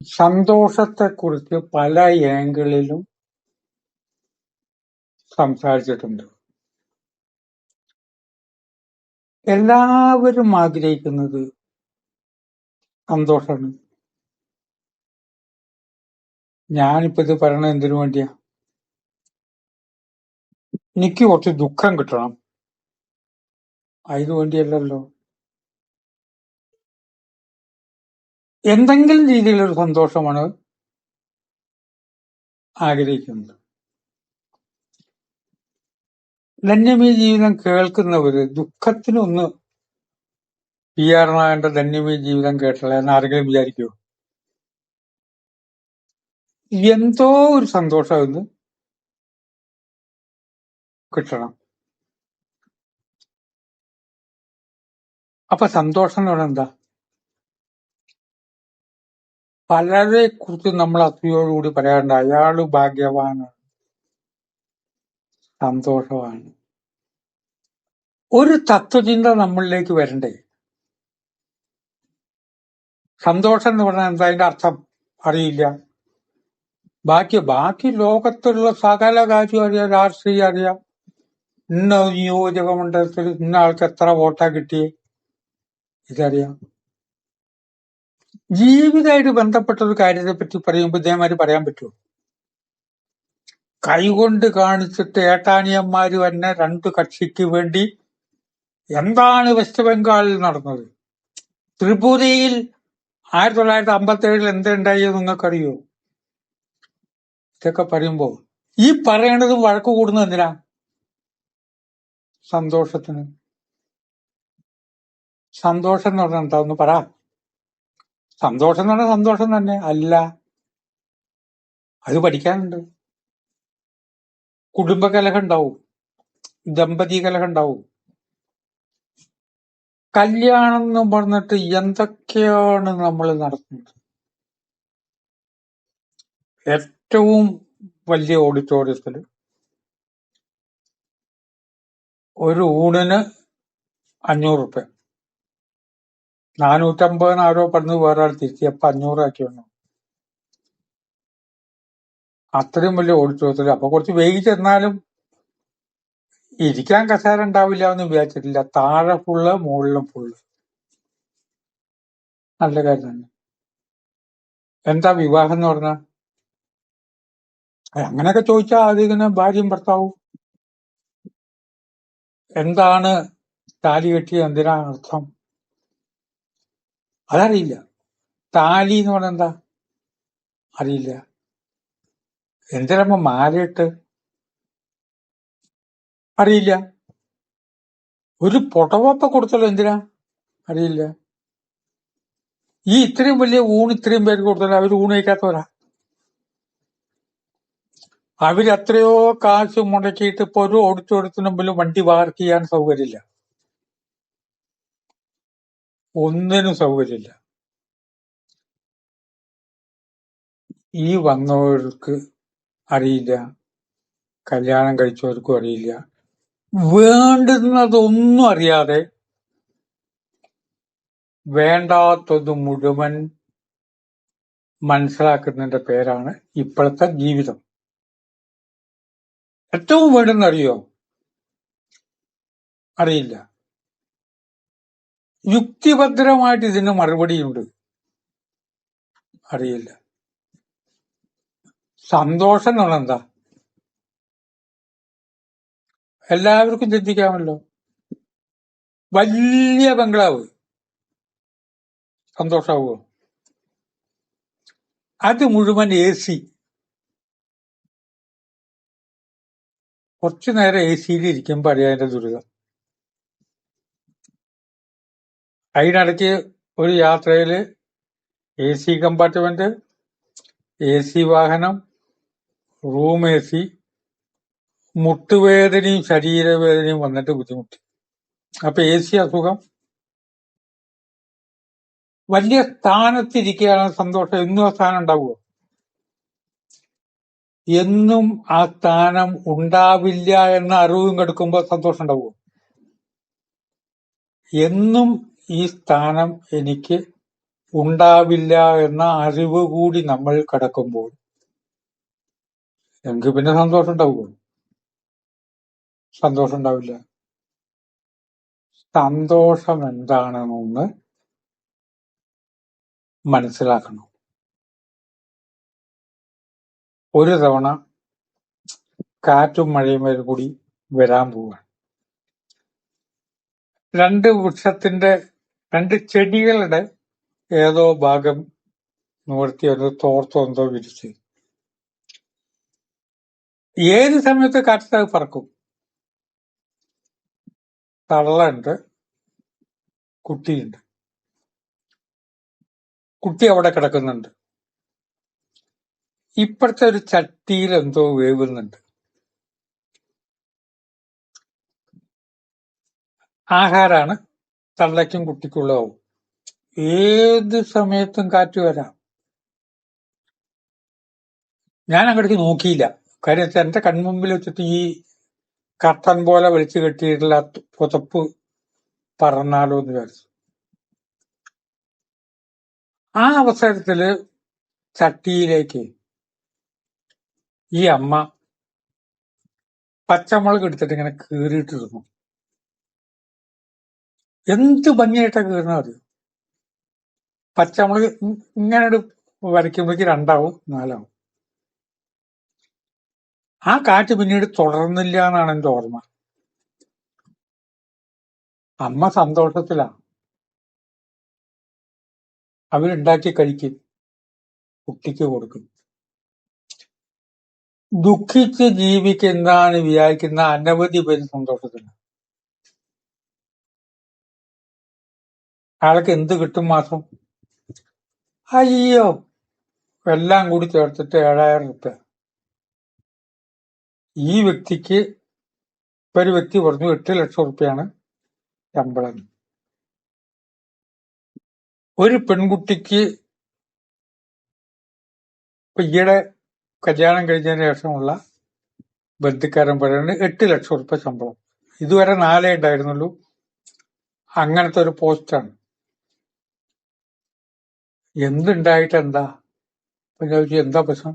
സന്തോഷത്തെക്കുറിച്ച് പല ഏംഗിളിലും സംസാരിച്ചിട്ടുണ്ട്. എല്ലാവരും ആഗ്രഹിക്കുന്നത് സന്തോഷമാണ്. ഞാനിപ്പോ ഇത് പറയണത് എന്തിനു വേണ്ടിയാ? എനിക്ക് കുറച്ച് ദുഃഖം കിട്ടണം, അതിനു വേണ്ടിയല്ലല്ലോ. എന്തെങ്കിലും രീതിയിലൊരു സന്തോഷമാണ് ആഗ്രഹിക്കുന്നത്. ധന്യമീ ജീവിതം കേൾക്കുന്നവര് ദുഃഖത്തിനൊന്ന് PR നായന്റെ ധന്യമീ ജീവിതം കേട്ടില്ല എന്ന് ആരെങ്കിലും വിചാരിക്കുമോ? എന്തോ ഒരു സന്തോഷം ഇന്ന് കിട്ടണം. അപ്പൊ സന്തോഷം എന്ന് പറഞ്ഞാൽ എന്താ? പലരെ കുറിച്ച് നമ്മൾ അസൂയോടുകൂടി പറയാറുണ്ട്, അയാള് ഭാഗ്യവാനാണ്, സന്തോഷമാണ്. ഒരു തത്വചിന്ത നമ്മളിലേക്ക് വരണ്ടേ? സന്തോഷം എന്ന് പറഞ്ഞാൽ എന്താ അതിന്റെ അർത്ഥം അറിയില്ല. ബാക്കി ലോകത്തുള്ള സകല കാര്യം അറിയാം, രാഷ്ട്രീയം അറിയാം, ഇന്ന നിയോജക മണ്ഡലത്തിൽ ഇന്ന ആൾക്ക് എത്ര വോട്ടാ കിട്ടിയേ, ഇതറിയാം. ജീവിതമായിട്ട് ബന്ധപ്പെട്ട ഒരു കാര്യത്തെ പറ്റി പറയുമ്പോൾ ഇതേമാതിരി പറയാൻ പറ്റുമോ? കൈകൊണ്ട് കാണിച്ചിട്ട് ഏട്ടാനിയന്മാര് തന്നെ രണ്ടു കക്ഷിക്ക് വേണ്ടി എന്താണ് വെസ്റ്റ് ബംഗാളിൽ നടന്നത്, ത്രിപുരയിൽ 1957 എന്തുണ്ടായി നിങ്ങൾക്കറിയോ? ഇതൊക്കെ പറയുമ്പോ ഈ പറയണതും വഴക്ക് കൂടുന്നത് എന്തിനാ? സന്തോഷത്തിന്. സന്തോഷം എന്ന് പറഞ്ഞാൽ എന്താ ഒന്ന് പറ. സന്തോഷം എന്ന് പറഞ്ഞാൽ സന്തോഷം തന്നെ അല്ല, അത് പഠിക്കാനുണ്ട്. കുടുംബ കലഹം ഉണ്ടാവും, ദമ്പതി കലഹം ഉണ്ടാവും. കല്യാണം എന്ന് പറഞ്ഞിട്ട് എന്തൊക്കെയാണ് നമ്മൾ നടത്തുന്നത്. ഏറ്റവും വലിയ ഓഡിറ്റോറിയത്തില് ഒരു ഊണിന് 500 റുപ്യ, 450 ആരോ പറഞ്ഞ് വേറെ ആൾ തിരിച്ചപ്പോ 500 ആക്കി വന്നു. അത്രയും വലിയ ഓഡിറ്റോറിയത്തില്. അപ്പൊ കുറച്ച് വൈകി ചെന്നാലും ഇരിക്കാൻ കസേര ഉണ്ടാവില്ല എന്ന് വിചാരിച്ചിട്ടില്ല. താഴെ ഫുള്ള്, മുകളിലും ഫുള്ള്. നല്ല കാര്യം തന്നെ. എന്താ വിവാഹം എന്ന് പറഞ്ഞാ? അങ്ങനെയൊക്കെ ചോദിച്ചാൽ അതിങ്ങനെ ഭാര്യയും ഭർത്താവും. എന്താണ് താലി കെട്ടിയ എന്തിനാ അർത്ഥം അതറിയില്ല. താലി എന്ന് പറഞ്ഞാൽ എന്താ അറിയില്ല. എന്തിനമ്മ മാലയിട്ട് അറിയില്ല. ഒരു പുടവപ്പ കൊടുത്തല്ലോ എന്തിനാ അറിയില്ല. ഈ ഇത്രയും വലിയ ഊണ് ഇത്രയും പേർക്ക് കൊടുത്തല്ലോ, അവർ ഊണ് കഴിക്കാത്തവരാ. അവരെത്രയോ കാശ് മുടക്കിയിട്ട് ഇപ്പൊ ഒരു ഓഡിറ്റോറിയത്തിന് മുമ്പിൽ വണ്ടി പാർക്ക് ചെയ്യാൻ സൗകര്യമില്ല, ഒന്നിനും സൗകര്യമില്ല. ഈ വന്നവർക്ക് അറിയില്ല, കല്യാണം കഴിച്ചവർക്കും അറിയില്ല. വേണ്ടുന്നതൊന്നും അറിയാതെ വേണ്ടാത്തത് മുഴുവൻ മനസ്സിലാക്കുന്നതിന്റെ പേരാണ് ഇപ്പോഴത്തെ ജീവിതം. ഏറ്റവും വേണ്ടെന്ന് അറിയോ? അറിയില്ല. യുക്തിഭദ്രമായിട്ട് ഇതിന് മറുപടിയുണ്ട്, അറിയില്ല. സന്തോഷം എന്ന് പറഞ്ഞാൽ എന്താ? എല്ലാവർക്കും ചിന്തിക്കാമല്ലോ. വലിയ ബംഗ്ലാവ് സന്തോഷാവുമോ? അത് മുഴുവൻ AC. കുറച്ചു നേരം AC-യിൽ ഇരിക്കുമ്പോ അറിയാം അതിന്റെ ദുരിതം. അതിനിടയ്ക്ക് ഒരു യാത്രയില് AC കമ്പാർട്ട്മെന്റ്, AC വാഹനം, റൂം AC, മുട്ടുവേദനയും ശരീരവേദനയും വന്നിട്ട് ബുദ്ധിമുട്ടി. അപ്പൊ AC അസുഖം. വലിയ സ്ഥാനത്തിരിക്കുകയാണ് സന്തോഷം. എന്നും ആ സ്ഥാനം ഉണ്ടാവുമോ? എന്നും ആ സ്ഥാനം ഉണ്ടാവില്ല എന്ന അറിവും കെടുക്കുമ്പോ സന്തോഷം ഉണ്ടാവുമോ? എന്നും ഈ സ്ഥാനം എനിക്ക് ഉണ്ടാവില്ല എന്ന അറിവ് കൂടി നമ്മൾ കടക്കുമ്പോൾ എങ്കിൽ പിന്നെ സന്തോഷം ഉണ്ടാവുമോ? സന്തോഷം ഉണ്ടാവില്ല. സന്തോഷം എന്താണെന്ന് മനസ്സിലാക്കണം. ഒരു തവണ കാറ്റും മഴയും വരെ കൂടി വരാൻ പോവുകയാണ്. രണ്ട് ചെടികളുടെ ഏതോ ഭാഗം നിവർത്തി അത് തോർത്തോ എന്തോ വിരിച്ച് ഏത് സമയത്ത് കാറ്റത്ത് പറക്കും. തള്ളയുണ്ട്, കുട്ടിയുണ്ട്. കുട്ടി അവിടെ കിടക്കുന്നുണ്ട്. ഇപ്പഴത്തെ ഒരു ചട്ടിയിൽ എന്തോ വേവുന്നുണ്ട്. ആഹാരാണ്. തള്ളയ്ക്കും കുട്ടിക്കുള്ളതാവും. ഏത് സമയത്തും കാറ്റ് വരാം. ഞാൻ അങ്ങോട്ടേക്ക് നോക്കിയില്ല. കാര്യം വെച്ചാൽ എന്റെ കൺമുമ്പിൽ വെച്ചിട്ട് ഈ കർട്ടൻ പോലെ വലിച്ചു കെട്ടിയിട്ടുള്ള പുതപ്പ് പറന്നാലോ എന്ന് വിചാരിച്ചു. ആ അവസരത്തില് ചട്ടിയിലേക്ക് ഈ അമ്മ പച്ചമുളക് എടുത്തിട്ട് ഇങ്ങനെ കീറിയിട്ടിരുന്നു. എന്ത് ഭംഗിയായിട്ടാ കീറണ അത്. പച്ചമുളക് ഇങ്ങനെ വരയ്ക്കുമ്പോഴേക്ക് 2 ആവും 4 ആവും. ആ കാറ്റ് പിന്നീട് തുടർന്നില്ല എന്നാണ് എന്റെ ഓർമ്മ. അമ്മ സന്തോഷത്തിലാണ്. അവരുണ്ടാക്കി കഴിക്കും, കുട്ടിക്ക് കൊടുക്കും. ദുഃഖിച്ച് ജീവിക്കുന്ന വിചാരിക്കുന്ന അനവധി പേര് സന്തോഷത്തിലാണ്. അയാൾക്ക് എന്ത് കിട്ടും മാസം? അയ്യോ, എല്ലാം കൂടി ചേർത്തിട്ട് 7,000 റുപ്യ. ഈ വ്യക്തിക്ക് ഒരു വ്യക്തി പറഞ്ഞു 8 ലക്ഷം റുപ്യാണ് ശമ്പളം. ഒരു പെൺകുട്ടിക്ക് ഈയിടെ കല്യാണം കഴിഞ്ഞതിന് ശേഷമുള്ള ബന്ധുക്കാരൻ പറയുന്നത് 8 ലക്ഷം റുപ്യ ശമ്പളം. ഇതുവരെ 4 ഉണ്ടായിരുന്നുള്ളൂ. അങ്ങനത്തെ ഒരു പോസ്റ്റാണ്. എന്തുണ്ടായിട്ട് എന്താ? എന്താ പ്രശ്നം?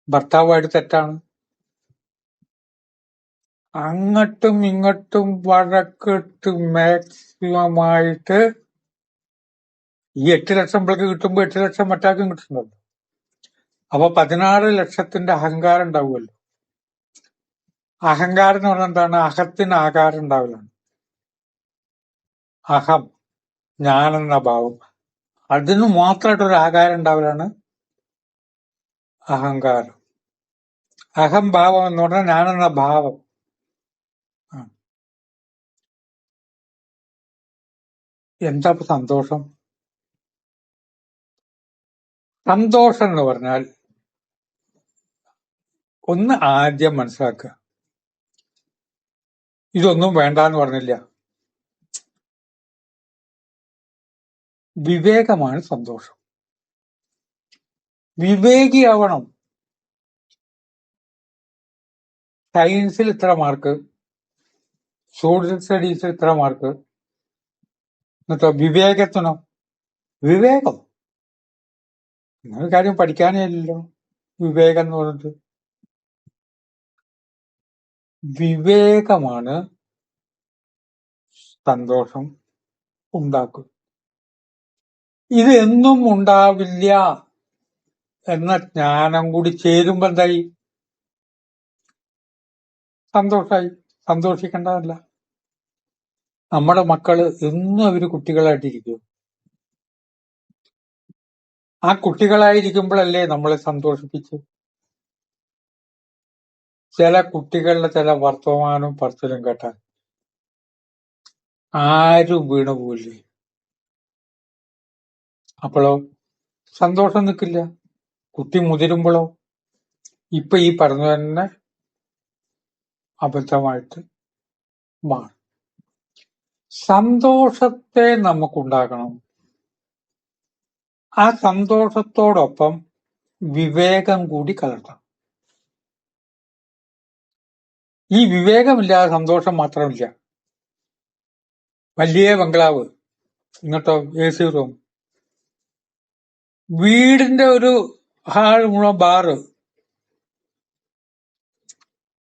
ഭർത്താവായിട്ട് തെറ്റാണ്. അങ്ങോട്ടും ഇങ്ങോട്ടും വഴക്കിട്ട് മാക്സിമമായിട്ട് ഈ 8 ലക്ഷം പിള്ളക്ക് കിട്ടുമ്പോ 8 ലക്ഷം മറ്റാക്കും കിട്ടുന്നുണ്ടല്ലോ. അപ്പൊ 16 ലക്ഷത്തിന്റെ അഹങ്കാരം ഉണ്ടാവുമല്ലോ. അഹങ്കാരം എന്ന് പറഞ്ഞാൽ എന്താണ്? അഹത്തിന് ആകാരം ഉണ്ടാവില്ലാണ്. അഹം, ഞാനെന്ന ഭാവം, അതിന് മാത്രമായിട്ടൊരു ആകാരം ഉണ്ടാവില്ലാണ് അഹങ്കാരം. അഹംഭാവം എന്ന് പറഞ്ഞാൽ ഞാനെന്ന ഭാവം. എന്താ സന്തോഷം? സന്തോഷം എന്ന് പറഞ്ഞാൽ ഒന്ന് ആദ്യം മനസ്സിലാക്കുക, ഇതൊന്നും വേണ്ടാന്ന് പറഞ്ഞില്ല. വിവേകമാണ് സന്തോഷം. വിവേകിയാവണം. സയൻസിൽ ഇത്ര മാർക്ക്, സോഷ്യൽ സ്റ്റഡീസിൽ ഇത്ര മാർക്ക്, എന്നിട്ടോ വിവേകത്തിനോ? വിവേകം അങ്ങനെ കാര്യം പഠിക്കാനേ ഇല്ലല്ലോ. വിവേകം എന്ന് പറഞ്ഞിട്ട് വിവേകമാണ് സന്തോഷം ഉണ്ടാക്കും. ഇത് എന്നും ഉണ്ടാവില്ല എന്ന ജ്ഞാനം കൂടി ചേരുമ്പോ എന്തായി? സന്തോഷായി. സന്തോഷിക്കേണ്ടതല്ല. നമ്മുടെ മക്കള് എന്നും അവര് കുട്ടികളായിട്ടിരിക്കും. ആ കുട്ടികളായിരിക്കുമ്പോഴല്ലേ നമ്മളെ സന്തോഷിപ്പിച്ച്. ചില കുട്ടികളുടെ ചില വർത്തമാനവും പറച്ചിലും കേട്ടാൽ ആരും വീണു പോവില്ലേ. അപ്പോഴോ സന്തോഷം നിൽക്കില്ല. കുട്ടി മുതിരുമ്പോഴോ ഇപ്പൊ ഈ പറഞ്ഞ തന്നെ അബദ്ധമായിട്ട് മാറും. സന്തോഷത്തെ നമുക്കുണ്ടാകണം. ആ സന്തോഷത്തോടൊപ്പം വിവേകം കൂടി കലർത്തണം. ഈ വിവേകമില്ലാതെ സന്തോഷം മാത്രമില്ല. വലിയ ബംഗ്ലാവ്, ഇങ്ങോട്ടോ AC റൂം. വീടിന്റെ ഒരു ഹാൾ മുഴുവൻ ബാറ്.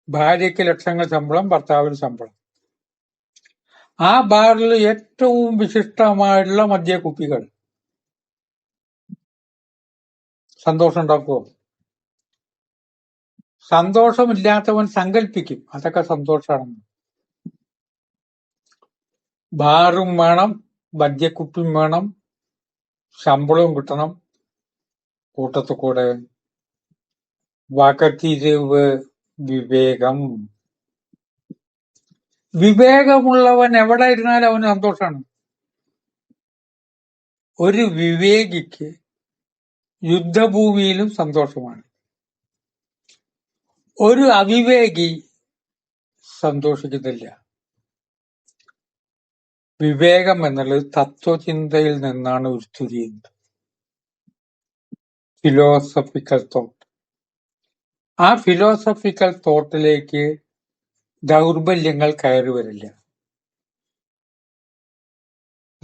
ഭാര്യയ്ക്ക് ലക്ഷങ്ങൾ ശമ്പളം, ഭർത്താവിന് ശമ്പളം. ആ ബാറിൽ ഏറ്റവും വിശിഷ്ടമായിട്ടുള്ള മദ്യക്കുപ്പികൾ. സന്തോഷം ഉണ്ടാക്കുമോ? സന്തോഷമില്ലാത്തവൻ സങ്കല്പിക്കും അതൊക്കെ സന്തോഷമാണെന്ന്. ബാറും വേണം, മദ്യക്കുപ്പിയും വേണം, ശമ്പളവും കിട്ടണം. കൂട്ടത്തിൽ കൂടെ വകതിരിവ്, വിവേകം. വിവേകമുള്ളവൻ എവിടെ ഇരുന്നാലും അവന് സന്തോഷമാണ്. ഒരു വിവേകിക്ക് യുദ്ധഭൂമിയിലും സന്തോഷമാണ്. ഒരു അവിവേകി സന്തോഷിക്കുന്നില്ല. വിവേകം എന്നുള്ളത് തത്വചിന്തയിൽ നിന്നാണ് ഉരുത്തിരിയുന്നത്. Philosophical thought. ആ ഫിലോസഫിക്കൽ തോട്ടിലേക്ക് ദൗർബല്യങ്ങൾ കയറി വരില്ല.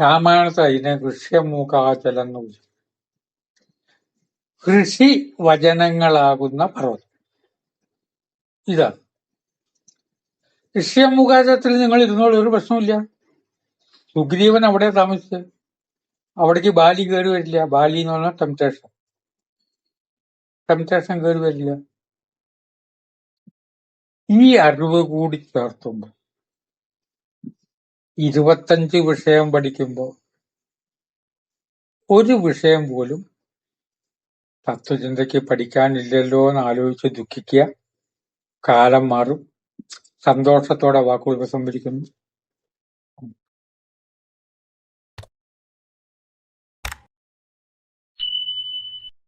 രാമായണത്തിൽ അതിനെ ഋഷ്യമൂകാചലം എന്ന് വിളിച്ചു. ഋഷി വചനങ്ങളാകുന്ന പർവ്വതം ഇതാണ്. ഋഷ്യമൂകാചലത്തിൽ നിങ്ങൾ ഇരുന്നോളൂ, ഒരു പ്രശ്നമില്ല. സുഗ്രീവൻ അവിടെ താമസിച്ചത്. അവിടേക്ക് ബാലി കയറി വരില്ല. ബാലി എന്ന് പറഞ്ഞാൽ ടെംപ്റ്റേഷൻ കയറി വരില്ല. ഈ അറിവ് കൂടി ചേർത്തുമ്പോൾ 25 വിഷയം പഠിക്കുമ്പോൾ ഒരു വിഷയം പോലും തത്വചിന്തയ്ക്ക് പഠിക്കാനില്ലല്ലോ എന്ന് ആലോചിച്ച് ദുഃഖിക്കുക. കാലം മാറും. സന്തോഷത്തോടെ വാക്കുകൾ ഉപസംഹരിക്കുന്നു.